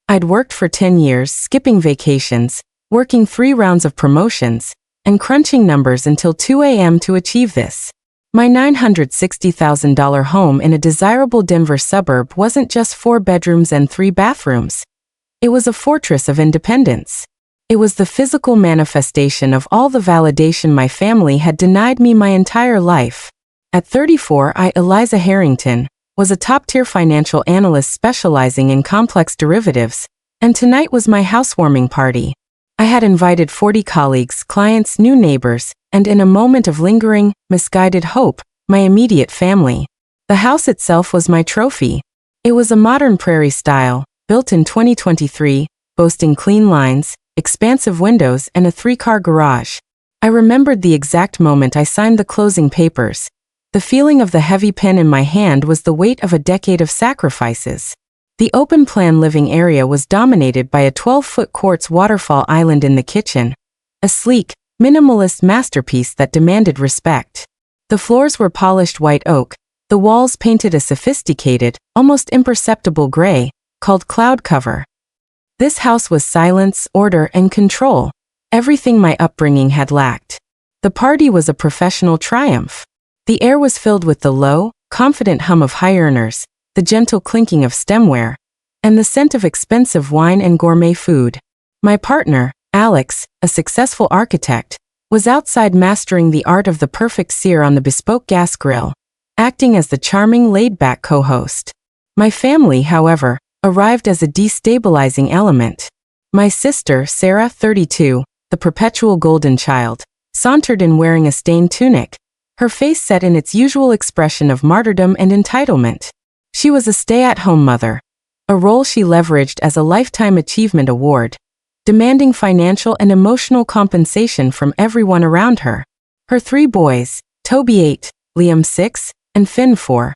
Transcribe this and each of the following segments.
I'd worked for 10 years, skipping vacations, working 3 rounds of promotions, and crunching numbers until 2 a.m. to achieve this. My $960,000 home in a desirable Denver suburb wasn't just 4 bedrooms and 3 bathrooms. It was a fortress of independence. It was the physical manifestation of all the validation my family had denied me my entire life. At 34, Eliza Harrington, was a top-tier financial analyst specializing in complex derivatives, and tonight was my housewarming party. I had invited 40 colleagues, clients, new neighbors, and in a moment of lingering, misguided hope, my immediate family. The house itself was my trophy. It was a modern prairie style, built in 2023, boasting clean lines, expansive windows, and a 3-car garage. I remembered the exact moment I signed the closing papers. The feeling of the heavy pen in my hand was the weight of a decade of sacrifices. The open-plan living area was dominated by a 12-foot quartz waterfall island in the kitchen, a sleek, minimalist masterpiece that demanded respect. The floors were polished white oak, the walls painted a sophisticated, almost imperceptible gray, called cloud cover. This house was silence, order, and control, everything my upbringing had lacked. The party was a professional triumph. The air was filled with the low, confident hum of high earners, the gentle clinking of stemware, and the scent of expensive wine and gourmet food. My partner, Alex, a successful architect, was outside mastering the art of the perfect sear on the bespoke gas grill, acting as the charming laid-back co-host. My family, however, arrived as a destabilizing element. My sister, Sarah, 32, the perpetual golden child, sauntered in wearing a stained tunic, her face set in its usual expression of martyrdom and entitlement. She was a stay-at-home mother, a role she leveraged as a Lifetime Achievement Award, demanding financial and emotional compensation from everyone around her. Her 3 boys, Toby 8, Liam 6, and Finn 4,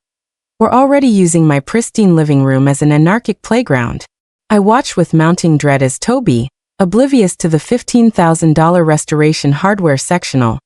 were already using my pristine living room as an anarchic playground. I watched with mounting dread as Toby, oblivious to the $15,000 restoration hardware sectional,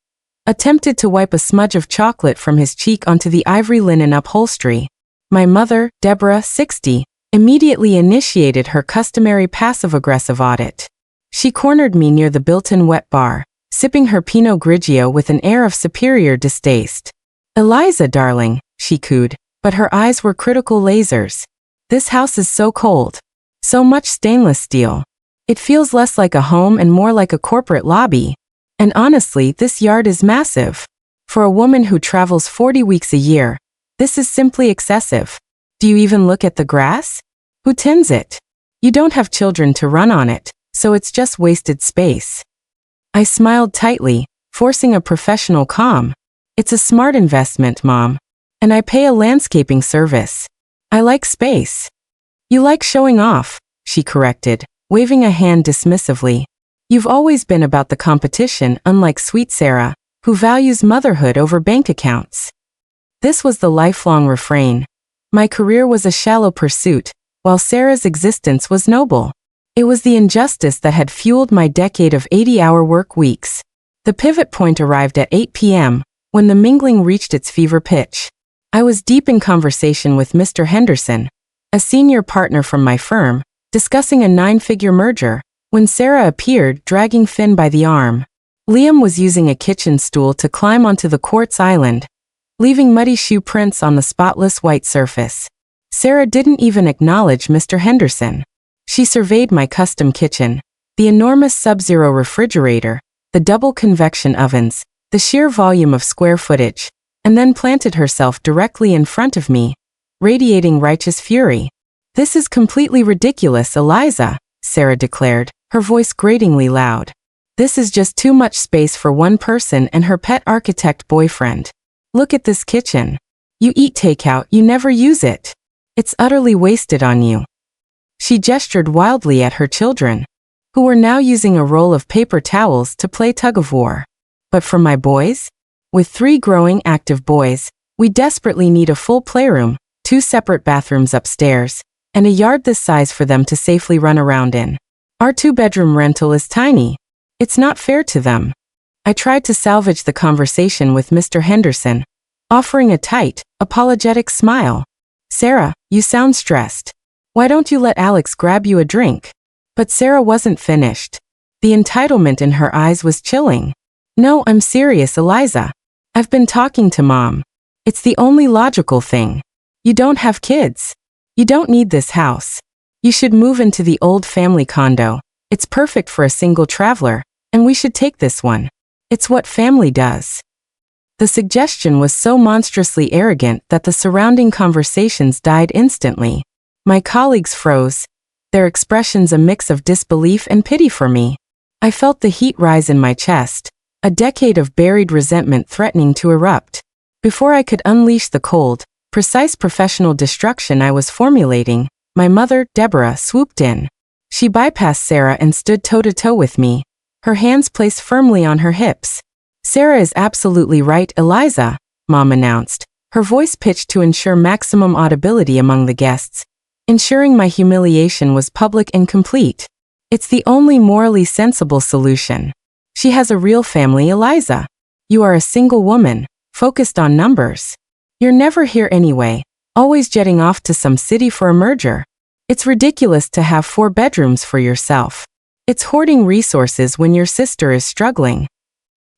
attempted to wipe a smudge of chocolate from his cheek onto the ivory linen upholstery. My mother, Deborah, 60, immediately initiated her customary passive-aggressive audit. She cornered me near the built-in wet bar, sipping her Pinot Grigio with an air of superior distaste. "Eliza, darling," she cooed, but her eyes were critical lasers. "This house is so cold. So much stainless steel. It feels less like a home and more like a corporate lobby. And honestly, this yard is massive. For a woman who travels 40 weeks a year, this is simply excessive. Do you even look at the grass? Who tends it? You don't have children to run on it, so it's just wasted space." I smiled tightly, forcing a professional calm. "It's a smart investment, Mom. And I pay a landscaping service. I like space." "You like showing off," she corrected, waving a hand dismissively. "You've always been about the competition, unlike sweet Sarah, who values motherhood over bank accounts." This was the lifelong refrain. My career was a shallow pursuit, while Sarah's existence was noble. It was the injustice that had fueled my decade of 80-hour work weeks. The pivot point arrived at 8 p.m., when the mingling reached its fever pitch. I was deep in conversation with Mr. Henderson, a senior partner from my firm, discussing a 9-figure merger, when Sarah appeared, dragging Finn by the arm. Liam was using a kitchen stool to climb onto the quartz island, leaving muddy shoe prints on the spotless white surface. Sarah didn't even acknowledge Mr. Henderson. She surveyed my custom kitchen, the enormous sub-zero refrigerator, the double convection ovens, the sheer volume of square footage, and then planted herself directly in front of me, radiating righteous fury. "This is completely ridiculous, Eliza," Sarah declared, her voice gratingly loud. "This is just too much space for one person and her pet architect boyfriend. Look at this kitchen. You eat takeout, you never use it. It's utterly wasted on you." She gestured wildly at her children, who were now using a roll of paper towels to play tug-of-war. "But for my boys? With 3 growing, active boys, we desperately need a full playroom, 2 separate bathrooms upstairs, and a yard this size for them to safely run around in. Our 2-bedroom rental is tiny. It's not fair to them." I tried to salvage the conversation with Mr. Henderson, offering a tight, apologetic smile. "Sarah, you sound stressed. Why don't you let Alex grab you a drink? But Sarah wasn't finished. The entitlement in her eyes was chilling. No, I'm serious, Eliza. I've been talking to Mom. It's the only logical thing. You don't have kids. You don't need this house. You should move into the old family condo. It's perfect for a single traveler, and we should take this one. It's what family does. The suggestion was so monstrously arrogant that the surrounding conversations died instantly. My colleagues froze, their expressions a mix of disbelief and pity for me. I felt the heat rise in my chest, a decade of buried resentment threatening to erupt. Before I could unleash the cold, precise professional destruction I was formulating, my mother, Deborah, swooped in. She bypassed Sarah and stood toe-to-toe with me, her hands placed firmly on her hips. Sarah is absolutely right, Eliza, Mom announced, her voice pitched to ensure maximum audibility among the guests, ensuring my humiliation was public and complete. It's the only morally sensible solution. She has a real family, Eliza. You are a single woman, focused on numbers. You're never here anyway, always jetting off to some city for a merger. It's ridiculous to have 4 bedrooms for yourself. It's hoarding resources when your sister is struggling.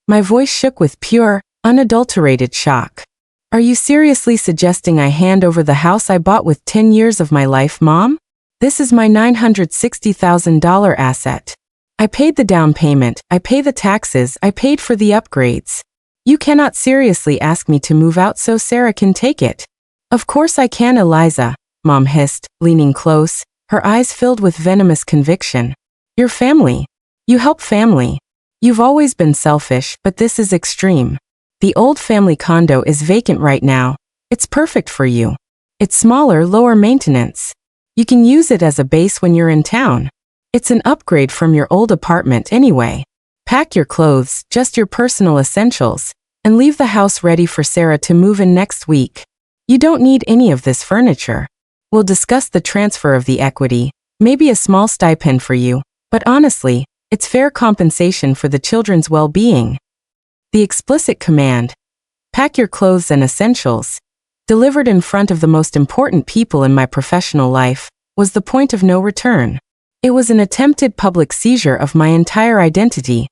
My voice shook with pure, unadulterated shock. Are you seriously suggesting I hand over the house I bought with 10 years of my life, Mom? This is my $960,000 asset. I paid the down payment, I pay the taxes, I paid for the upgrades. You cannot seriously ask me to move out so Sarah can take it. Of course I can, Eliza, Mom hissed, leaning close, her eyes filled with venomous conviction. You're family. You help family. You've always been selfish, but this is extreme. The old family condo is vacant right now. It's perfect for you. It's smaller, lower maintenance. You can use it as a base when you're in town. It's an upgrade from your old apartment anyway. Pack your clothes, just your personal essentials, and leave the house ready for Sarah to move in next week. You don't need any of this furniture. We'll discuss the transfer of the equity, maybe a small stipend for you, but honestly, it's fair compensation for the children's well-being. The explicit command, pack your clothes and essentials, delivered in front of the most important people in my professional life, was the point of no return. It was an attempted public seizure of my entire identity,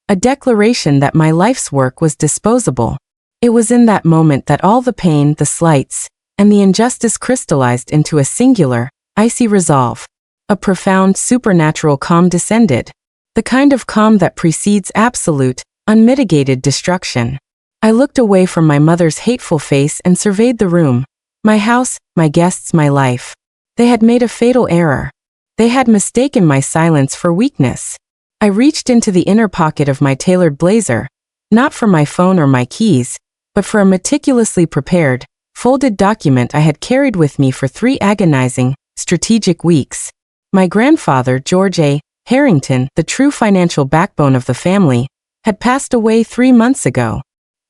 a declaration that my life's work was disposable. It was in that moment that all the pain, the slights, and the injustice crystallized into a singular, icy resolve. A profound, supernatural calm descended. The kind of calm that precedes absolute, unmitigated destruction. I looked away from my mother's hateful face and surveyed the room. My house, my guests, my life. They had made a fatal error. They had mistaken my silence for weakness. I reached into the inner pocket of my tailored blazer, not for my phone or my keys, but for a meticulously prepared, folded document I had carried with me for 3 agonizing, strategic weeks. My grandfather, George A. Harrington, the true financial backbone of the family, had passed away 3 months ago.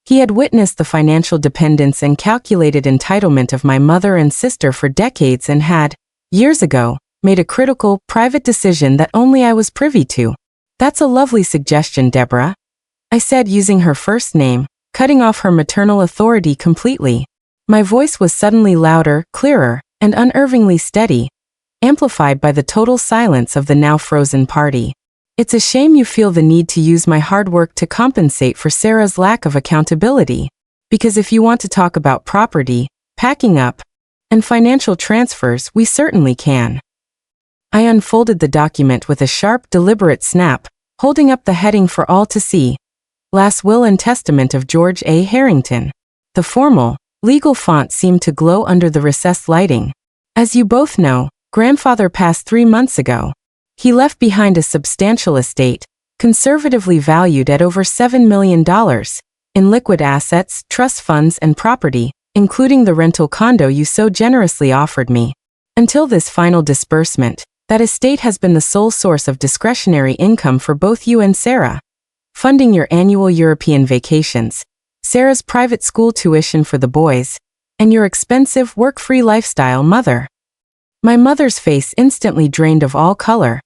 He had witnessed the financial dependence and calculated entitlement of my mother and sister for decades and had, years ago, made a critical, private decision that only I was privy to. That's a lovely suggestion, Deborah, I said using her first name, cutting off her maternal authority completely. My voice was suddenly louder, clearer, and unervingly steady, amplified by the total silence of the now frozen party. It's a shame you feel the need to use my hard work to compensate for Sarah's lack of accountability. Because if you want to talk about property, packing up, and financial transfers, we certainly can. I unfolded the document with a sharp, deliberate snap, holding up the heading for all to see. Last Will and Testament of George A. Harrington. The formal, legal font seemed to glow under the recessed lighting. As you both know, Grandfather passed 3 months ago. He left behind a substantial estate, conservatively valued at over $7 million, in liquid assets, trust funds, and property, including the rental condo you so generously offered me. Until this final disbursement, that estate has been the sole source of discretionary income for both you and Sarah, funding your annual European vacations, Sarah's private school tuition for the boys, and your expensive, work-free lifestyle, Mother. My mother's face instantly drained of all color,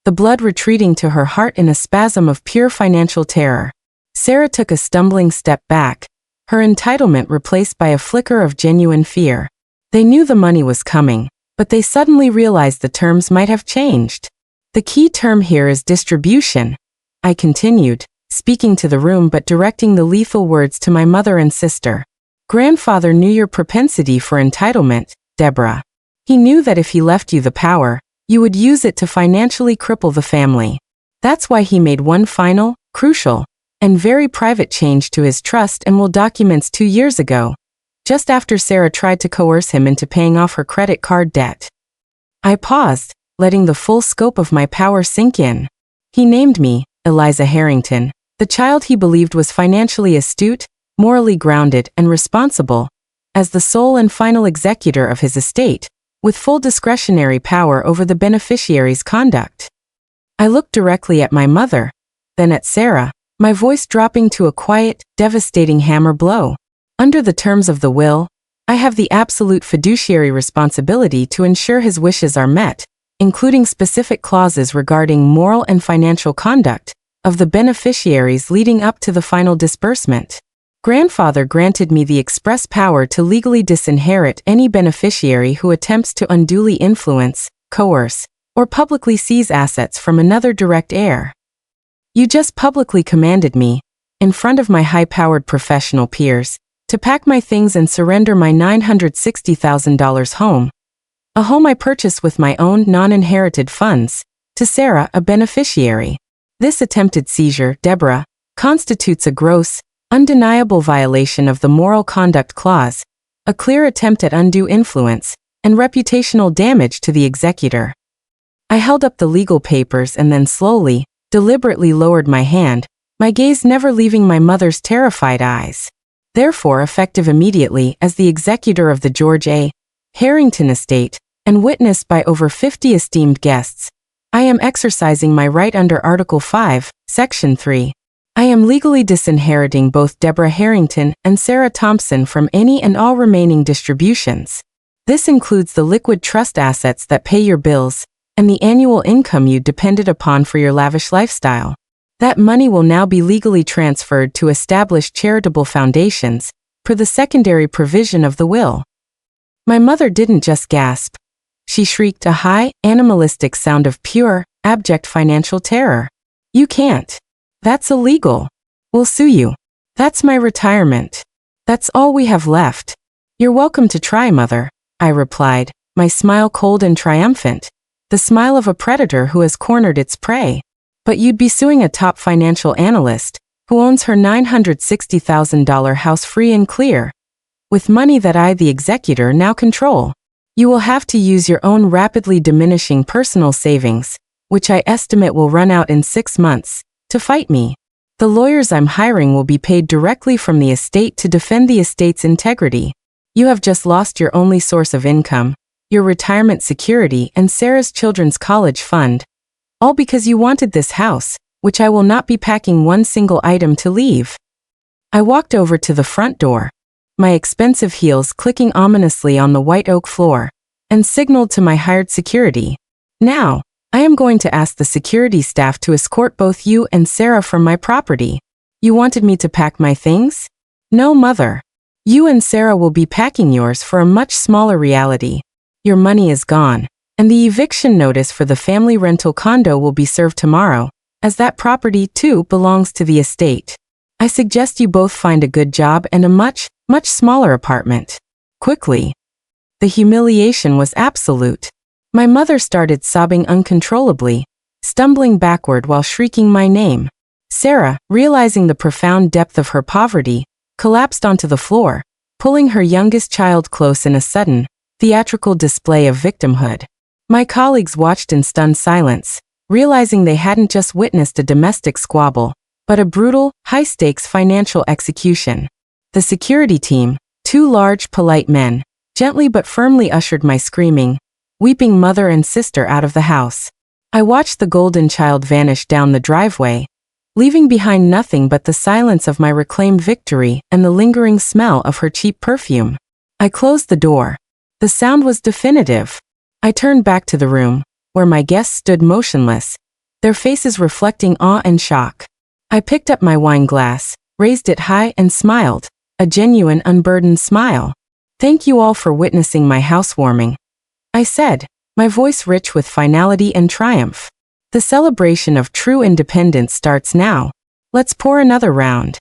the blood retreating to her heart in a spasm of pure financial terror. Sarah took a stumbling step back, her entitlement replaced by a flicker of genuine fear. They knew the money was coming. but they suddenly realized the terms might have changed. The key term here is distribution, I continued, speaking to the room but directing the lethal words to my mother and sister. Grandfather knew your propensity for entitlement, Deborah. He knew that if he left you the power, you would use it to financially cripple the family. That's why he made one final, crucial, and very private change to his trust and will documents 2 years ago, just after Sarah tried to coerce him into paying off her credit card debt. I paused, letting the full scope of my power sink in. He named me, Eliza Harrington, the child he believed was financially astute, morally grounded, and responsible, as the sole and final executor of his estate, with full discretionary power over the beneficiary's conduct. I looked directly at my mother, then at Sarah, my voice dropping to a quiet, devastating hammer blow. Under the terms of the will, I have the absolute fiduciary responsibility to ensure his wishes are met, including specific clauses regarding moral and financial conduct of the beneficiaries leading up to the final disbursement. Grandfather granted me the express power to legally disinherit any beneficiary who attempts to unduly influence, coerce, or publicly seize assets from another direct heir. You just publicly commanded me, in front of my high-powered professional peers, to pack my things and surrender my $960,000 home, a home I purchased with my own non-inherited funds, to Sarah, a beneficiary. This attempted seizure, Deborah, constitutes a gross, undeniable violation of the Moral Conduct Clause, a clear attempt at undue influence, and reputational damage to the executor. I held up the legal papers and then slowly, deliberately lowered my hand, my gaze never leaving my mother's terrified eyes. Therefore, effective immediately as the executor of the George A. Harrington estate, and witnessed by over 50 esteemed guests, I am exercising my right under Article 5, Section 3. I am legally disinheriting both Deborah Harrington and Sarah Thompson from any and all remaining distributions. This includes the liquid trust assets that pay your bills, and the annual income you depended upon for your lavish lifestyle. That money will now be legally transferred to established charitable foundations, per the secondary provision of the will. My mother didn't just gasp. She shrieked a high, animalistic sound of pure, abject financial terror. You can't. That's illegal. We'll sue you. That's my retirement. That's all we have left. You're welcome to try, Mother, I replied, my smile cold and triumphant, the smile of a predator who has cornered its prey. But you'd be suing a top financial analyst, who owns her $960,000 house free and clear, with money that I, the executor, now control. You will have to use your own rapidly diminishing personal savings, which I estimate will run out in 6 months, to fight me. The lawyers I'm hiring will be paid directly from the estate to defend the estate's integrity. You have just lost your only source of income, your retirement security, and Sarah's children's college fund, all because you wanted this house, which I will not be packing one single item to leave. I walked over to the front door, my expensive heels clicking ominously on the white oak floor, and signaled to my hired security. Now, I am going to ask the security staff to escort both you and Sarah from my property. You wanted me to pack my things? No, Mother. You and Sarah will be packing yours for a much smaller reality. Your money is gone, and the eviction notice for the family rental condo will be served tomorrow, as that property, too, belongs to the estate. I suggest you both find a good job and a much smaller apartment. Quickly. The humiliation was absolute. My mother started sobbing uncontrollably, stumbling backward while shrieking my name. Sarah, realizing the profound depth of her poverty, collapsed onto the floor, pulling her youngest child close in a sudden, theatrical display of victimhood. My colleagues watched in stunned silence, realizing they hadn't just witnessed a domestic squabble, but a brutal, high-stakes financial execution. The security team, 2 large, polite men, gently but firmly ushered my screaming, weeping mother and sister out of the house. I watched the golden child vanish down the driveway, leaving behind nothing but the silence of my reclaimed victory and the lingering smell of her cheap perfume. I closed the door. The sound was definitive. I turned back to the room, where my guests stood motionless, their faces reflecting awe and shock. I picked up my wine glass, raised it high, and smiled, a genuine, unburdened smile. Thank you all for witnessing my housewarming. I said, my voice rich with finality and triumph. The celebration of true independence starts now. Let's pour another round.